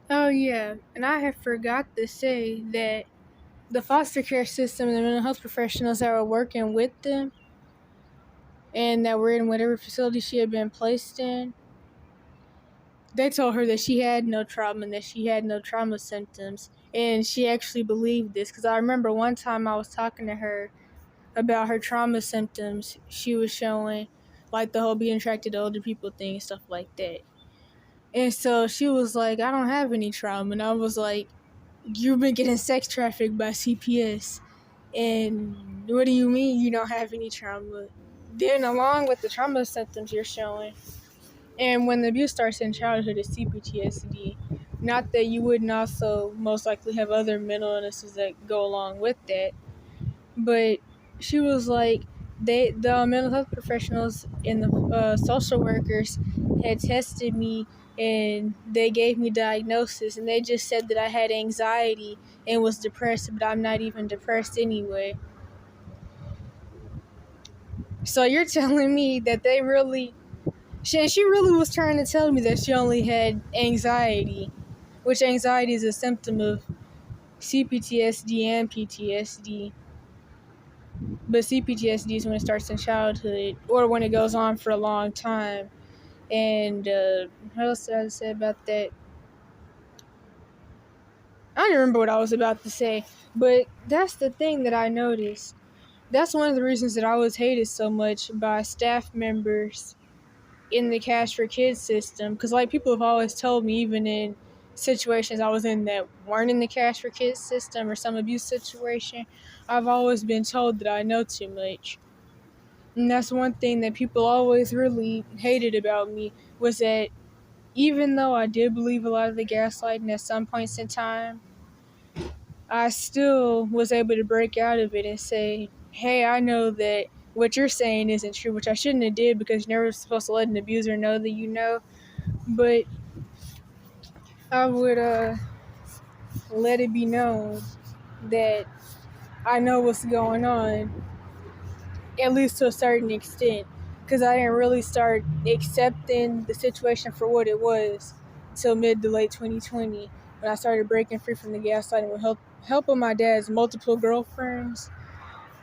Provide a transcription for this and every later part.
Oh, yeah, and I had forgot to say that the foster care system and the mental health professionals that were working with them and that were in whatever facility she had been placed in, they told her that she had no trauma and that she had no trauma symptoms. And she actually believed this because I remember one time I was talking to her about her trauma symptoms. She was showing like the whole being attracted to older people thing, stuff like that. And so she was like, I don't have any trauma. And I was like, you've been getting sex trafficked by CPS. And what do you mean you don't have any trauma? Then, along with the trauma symptoms you're showing, and when the abuse starts in childhood, it's CPTSD. Not that you wouldn't also most likely have other mental illnesses that go along with that, but she was like, the mental health professionals and the social workers had tested me and they gave me diagnosis and they just said that I had anxiety and was depressed, but I'm not even depressed anyway. So you're telling me that she really was trying to tell me that she only had anxiety, which anxiety is a symptom of CPTSD and PTSD. But CPTSD is when it starts in childhood or when it goes on for a long time. And what else did I say about that? I don't remember what I was about to say, but that's the thing that I noticed. That's one of the reasons that I was hated so much by staff members in the Cash for Kids system, because like people have always told me, even in situations I was in that weren't in the Cash for Kids system or some abuse situation, I've always been told that I know too much. And that's one thing that people always really hated about me, was that even though I did believe a lot of the gaslighting at some points in time, I still was able to break out of it and say, hey, I know that what you're saying isn't true, which I shouldn't have did because you're never supposed to let an abuser know that you know. But I would let it be known that I know what's going on, at least to a certain extent, because I didn't really start accepting the situation for what it was until mid to late 2020, when I started breaking free from the gaslighting with helping my dad's multiple girlfriends.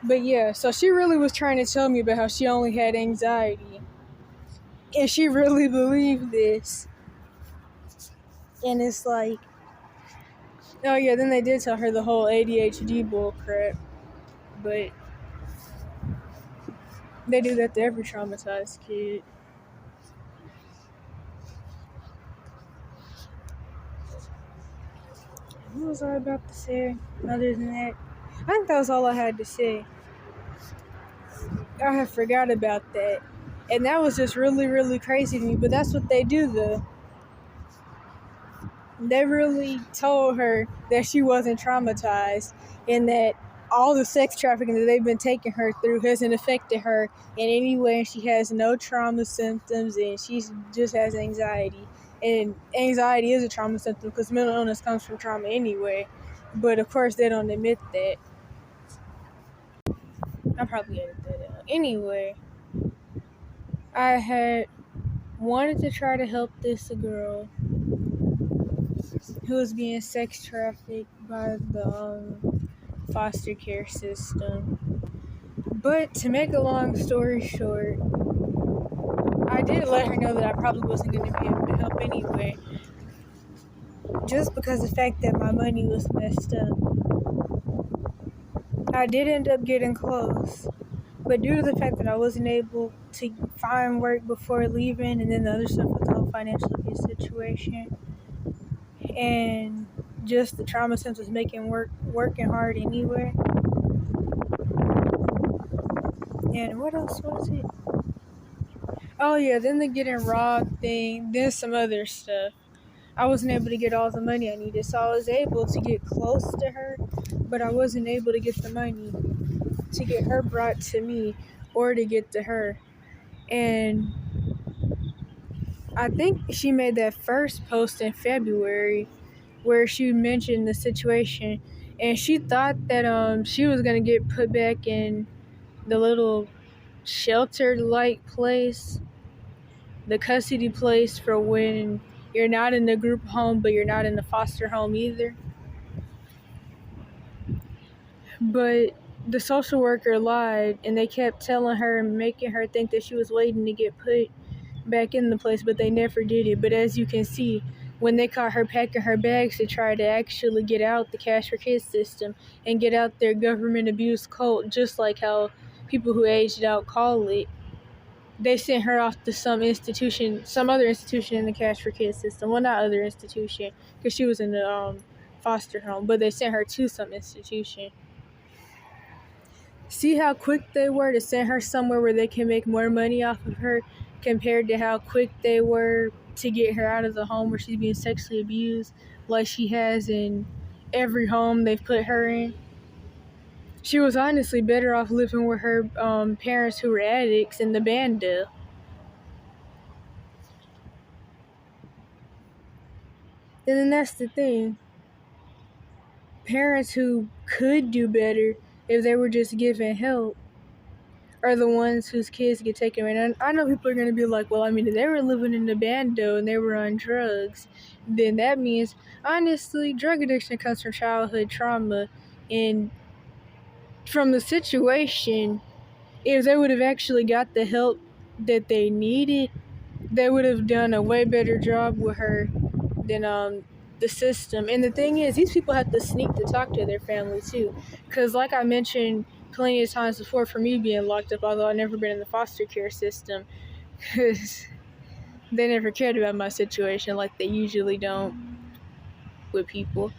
But yeah, so she really was trying to tell me about how she only had anxiety, and she really believed this. And it's like, oh yeah, then they did tell her the whole ADHD bull crap, but they do that to every traumatized kid. What was I about to say other than that? I think that was all I had to say. I had forgot about that. And that was just really, really crazy to me. But that's what they do, though. They really told her that she wasn't traumatized and that all the sex trafficking that they've been taking her through hasn't affected her in any way, and she has no trauma symptoms and she just has anxiety. And anxiety is a trauma symptom because mental illness comes from trauma anyway. But of course, they don't admit that. I probably edited that out. Anyway, I had wanted to try to help this girl who was being sex trafficked by the foster care system. But to make a long story short, I did let her know that I probably wasn't going to be able to help anyway, just because of the fact that my money was messed up. I did end up getting close, but due to the fact that I wasn't able to find work before leaving, and then the other stuff with the whole financial abuse situation, and just the trauma symptoms making working hard anyway. And what else was it? Oh yeah, then the getting robbed thing, then some other stuff. I wasn't able to get all the money I needed, so I was able to get close to her, but I wasn't able to get the money to get her brought to me or to get to her. And I think she made that first post in February where she mentioned the situation, and she thought that she was gonna get put back in the little sheltered like place, the custody place, for when You're not in the group home, but you're not in the foster home either. But the social worker lied, and they kept telling her and making her think that she was waiting to get put back in the place, but they never did it. But as you can see, when they caught her packing her bags to try to actually get out the Cash for Kids system and get out their government abuse cult, just like how people who aged out call it, they sent her off to some other institution in the Cash for Kids system. Well, not other institution, because she was in the foster home, but they sent her to some institution. See how quick they were to send her somewhere where they can make more money off of her compared to how quick they were to get her out of the home where she's being sexually abused, like she has in every home they've put her in. She was honestly better off living with her parents who were addicts in the banda. And then that's the thing. Parents who could do better if they were just given help are the ones whose kids get taken away. And I know people are going to be like, well, I mean, if they were living in the bando and they were on drugs, then that means, honestly, drug addiction comes from childhood trauma. And from the situation, if they would have actually got the help that they needed, they would have done a way better job with her than the system. And the thing is, these people have to sneak to talk to their family too, because like I mentioned plenty of times before, for me being locked up, although I've never been in the foster care system, because they never cared about my situation like they usually don't with people.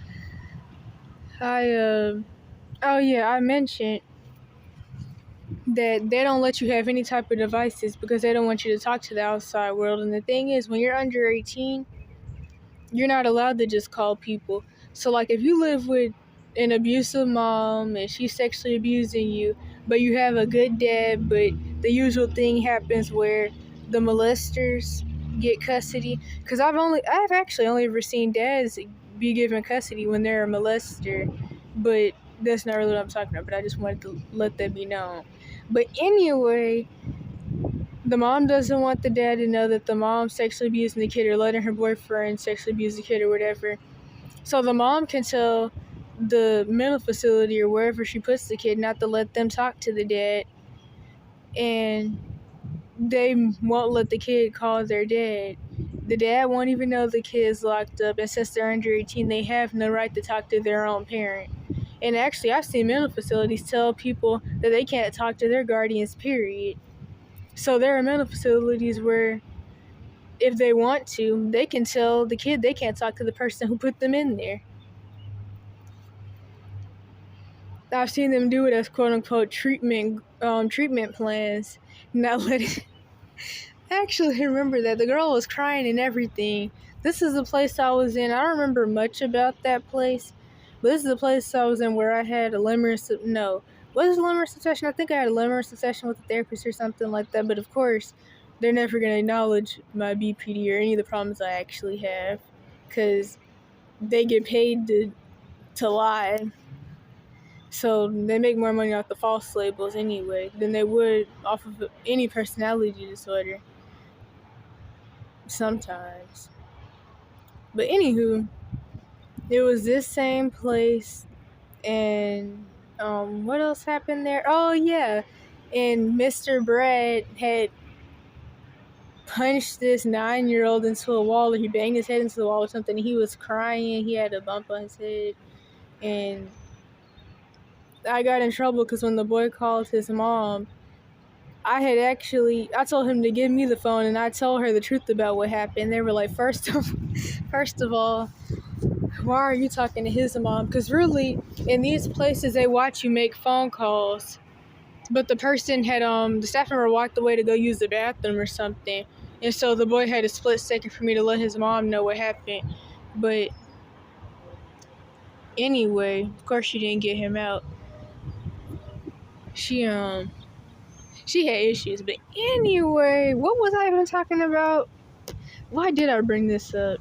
I mentioned that they don't let you have any type of devices because they don't want you to talk to the outside world. And the thing is, when you're under 18, you're not allowed to just call people. So like if you live with an abusive mom and she's sexually abusing you, but you have a good dad, but the usual thing happens where the molesters get custody. Because I've actually only ever seen dads be given custody when they're a molester, but that's not really what I'm talking about. But I just wanted to let that be known. But anyway, the mom doesn't want the dad to know that the mom's sexually abusing the kid or letting her boyfriend sexually abuse the kid or whatever. So the mom can tell the mental facility or wherever she puts the kid not to let them talk to the dad. And they won't let the kid call their dad. The dad won't even know the kid's locked up. And since they're under 18, they have no right to talk to their own parent. And actually, I've seen mental facilities tell people that they can't talk to their guardians, period. So there are mental facilities where if they want to, they can tell the kid they can't talk to the person who put them in there. I've seen them do it as quote-unquote treatment plans. Now let it... I actually remember that. The girl was crying and everything. This is the place I was in. I don't remember much about that place, but this is the place I was in where I had a limerence... No. What is a limerence session? I think I had a limerence session with a therapist or something like that, but of course, they're never going to acknowledge my BPD or any of the problems I actually have, because they get paid to lie. So they make more money off the false labels anyway than they would off of any personality disorder. Sometimes. But anywho, it was this same place, and what else happened there? Oh yeah, and Mr. Brad had punched this 9-year-old into a wall, or he banged his head into the wall or something. He was crying. He had a bump on his head, and I got in trouble because when the boy called his mom, I told him to give me the phone, and I told her the truth about what happened. They were like, first of all, why are you talking to his mom? Because really, in these places, they watch you make phone calls. But the person had, the staff member walked away to go use the bathroom or something. And so the boy had a split second for me to let his mom know what happened. But anyway, of course she didn't get him out. She had issues. But anyway, what was I even talking about? Why did I bring this up?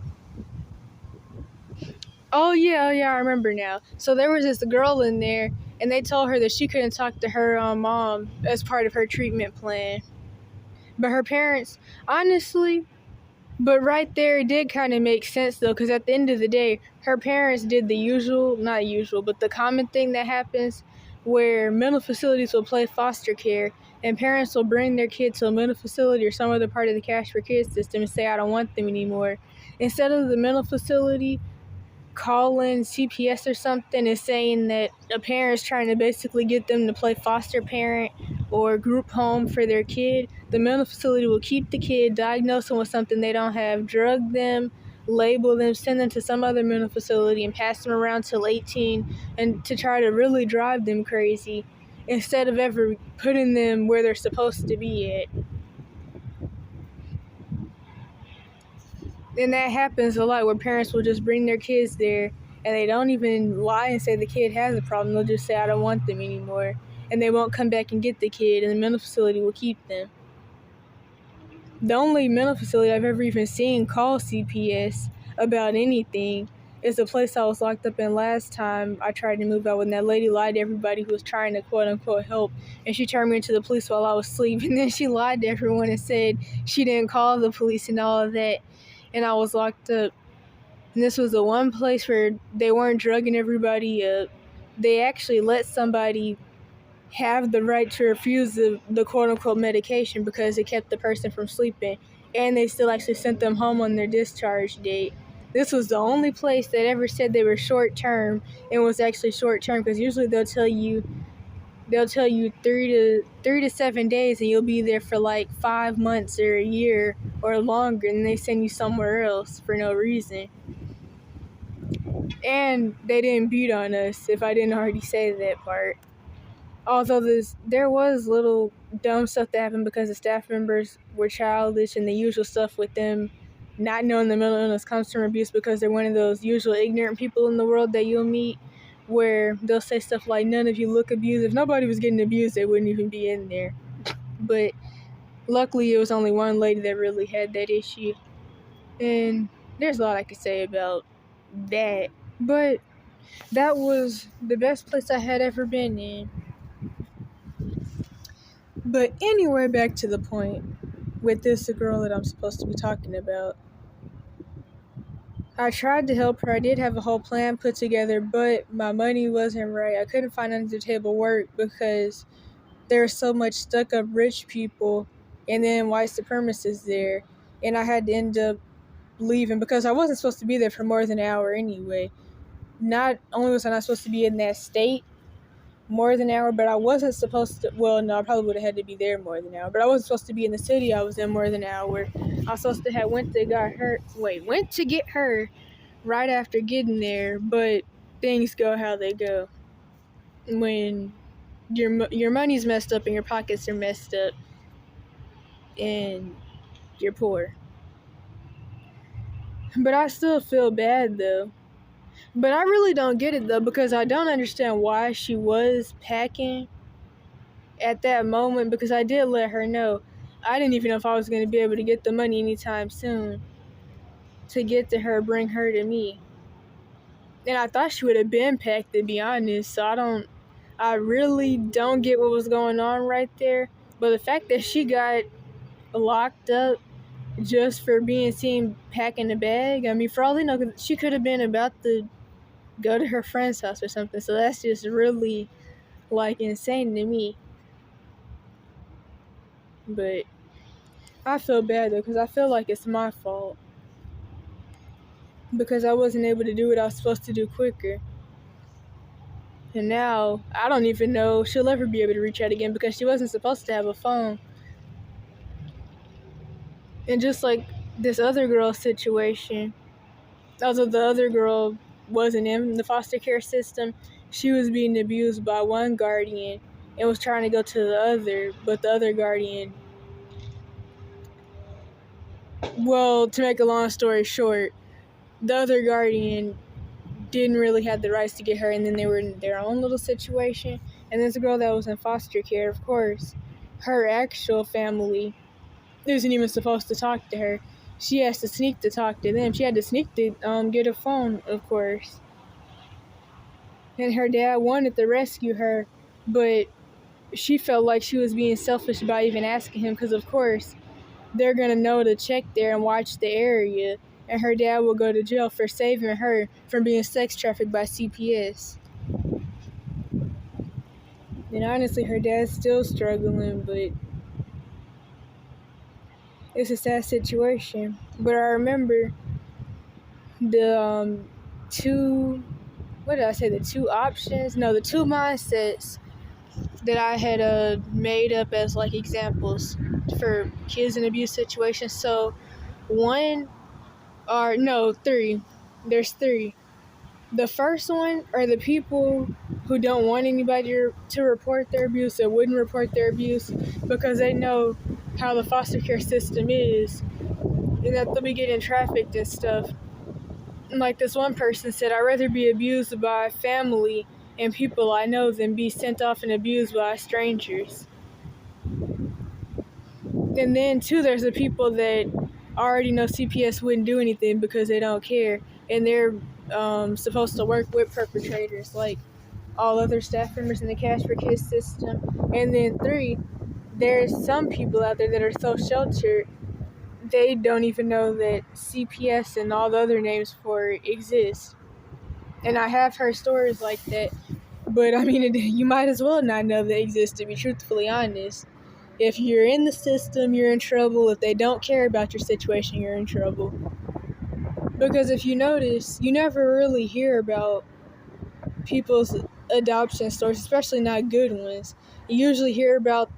Oh yeah, I remember now. So there was this girl in there, and they told her that she couldn't talk to her mom as part of her treatment plan. But her parents, honestly, But right there, it did kind of make sense though, because at the end of the day, her parents did the usual, not usual, but the common thing that happens where mental facilities will play foster care and parents will bring their kid to a mental facility or some other part of the cash for kids system and say, I don't want them anymore. Instead of the mental facility calling CPS or something and saying that a parent's trying to basically get them to play foster parent or group home for their kid, the mental facility will keep the kid, diagnose them with something they don't have, drug them, label them, send them to some other mental facility and pass them around till 18 and to try to really drive them crazy instead of ever putting them where they're supposed to be at. And that happens a lot where parents will just bring their kids there and they don't even lie and say the kid has a problem. They'll just say, I don't want them anymore. And they won't come back and get the kid, and the mental facility will keep them. The only mental facility I've ever even seen call CPS about anything is the place I was locked up in last time I tried to move out when that lady lied to everybody who was trying to quote unquote help, and she turned me into the police while I was asleep, and then she lied to everyone and said she didn't call the police and all of that, and I was locked up. And this was the one place where they weren't drugging everybody up. They actually let somebody have the right to refuse the quote-unquote medication because it kept the person from sleeping. And they still actually sent them home on their discharge date. This was the only place that ever said they were short-term and was actually short-term, because usually they'll tell you 3 to 7 days and you'll be there for like 5 months or a year or longer, and they send you somewhere else for no reason. And they didn't beat on us, if I didn't already say that part. Although there was little dumb stuff that happened because the staff members were childish, and the usual stuff with them not knowing the mental illness comes from abuse because they're one of those usual ignorant people in the world that you'll meet, where they'll say stuff like, none of you look abused. If nobody was getting abused, they wouldn't even be in there. But luckily, it was only one lady that really had that issue. And there's a lot I could say about that. But that was the best place I had ever been in. But anyway, back to the point with this girl that I'm supposed to be talking about. I tried to help her. I did have a whole plan put together, but my money wasn't right. I couldn't find under the table work because there's so much stuck up rich people and then white supremacists there. And I had to end up leaving because I wasn't supposed to be there for more than an hour anyway. Not only was I not supposed to be in that state more than an hour, but I wasn't supposed to, well, no, I probably would have had to be there more than an hour, but I wasn't supposed to be in the city I was in more than an hour. I was supposed to have went to get her right after getting there, but things go how they go. When your money's messed up and your pockets are messed up and you're poor. But I still feel bad though. But I really don't get it though, because I don't understand why she was packing at that moment, because I did let her know. I didn't even know if I was going to be able to get the money anytime soon to get to her, bring her to me. And I thought she would have been packed, to be honest, so I really don't get what was going on right there. But the fact that she got locked up just for being seen packing a bag, I mean, for all they know, she could have been about to go to her friend's house or something, so that's just really, like, insane to me. But I feel bad though, because I feel like it's my fault, because I wasn't able to do what I was supposed to do quicker. And now I don't even know she'll ever be able to reach out again, because she wasn't supposed to have a phone. And just like this other girl's situation, although the other girl wasn't in the foster care system, she was being abused by one guardian and was trying to go to the other, but the other guardian, well, to make a long story short, the other guardian didn't really have the rights to get her, and then they were in their own little situation. And this girl that was in foster care, of course, her actual family isn't even supposed to talk to her. She has to sneak to talk to them. She had to sneak to get a phone, of course. And her dad wanted to rescue her, but she felt like she was being selfish by even asking him, because of course they're going to know to check there and watch the area, and her dad will go to jail for saving her from being sex trafficked by CPS. And honestly, her dad's still struggling, but it's a sad situation. But I remember the the two options? No, the two mindsets that I had made up as like examples for kids in abuse situations. So three. There's three. The first one are the people who don't want anybody to report their abuse or wouldn't report their abuse because they know how the foster care system is and that they'll be getting trafficked and stuff. Like this one person said, I'd rather be abused by family and people I know than be sent off and abused by strangers. And then, too, there's the people that already know CPS wouldn't do anything because they don't care, and they're supposed to work with perpetrators like all other staff members in the Cash for Kids system. And then 3, there's some people out there that are so sheltered, they don't even know that CPS and all the other names for it exist. And I have heard stories like that, but I mean, you might as well not know they exist, to be truthfully honest. If you're in the system, you're in trouble. If they don't care about your situation, you're in trouble. Because if you notice, you never really hear about people's adoption stories, especially not good ones. You usually hear about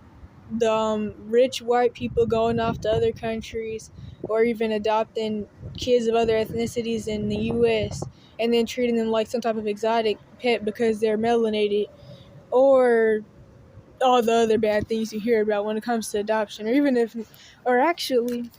the rich white people going off to other countries or even adopting kids of other ethnicities in the U.S. and then treating them like some type of exotic pet because they're melanated, or all the other bad things you hear about when it comes to adoption. Or actually,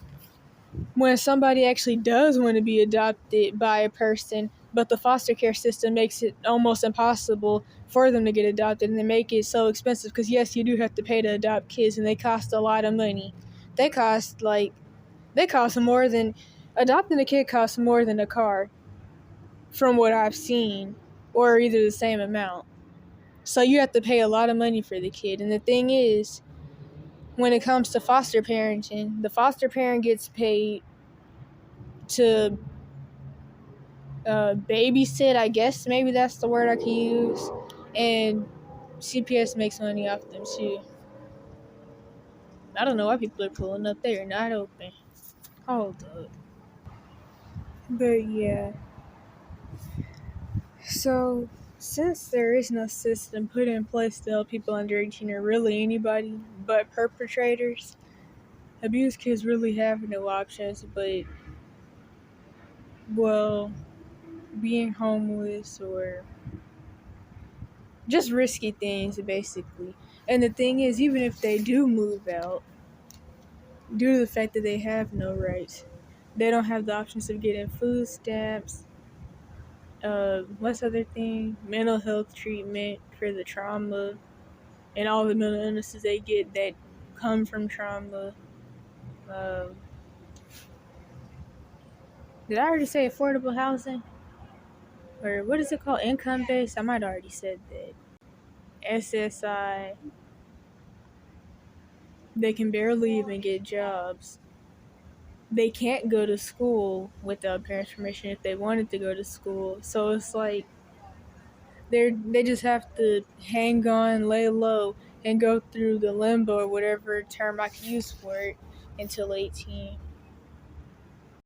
when somebody actually does want to be adopted by a person, but the foster care system makes it almost impossible for them to get adopted, and they make it so expensive because yes, you do have to pay to adopt kids, and they cost a lot of money. They cost more than adopting a kid costs more than a car, from what I've seen, or either the same amount. So you have to pay a lot of money for the kid. And the thing is, when it comes to foster parenting, the foster parent gets paid to babysit, I guess maybe that's the word I could use, and CPS makes money off them too. I don't know why people are pulling up. They're not open. Hold up. But yeah. So, since there is no system put in place to help people under 18 or really anybody but perpetrators, abused kids really have no options but, well, being homeless or just risky things, basically. And the thing is, even if they do move out, due to the fact that they have no rights, they don't have the options of getting food stamps, what's the other thing? Mental health treatment for the trauma and all the mental illnesses they get that come from trauma. Did I already say affordable housing? Or what is it called? Income based? I might have already said that. SSI. They can barely even get jobs. They can't go to school without parents' permission if they wanted to go to school. So it's like they just have to hang on, lay low, and go through the limbo or whatever term I can use for it until 18.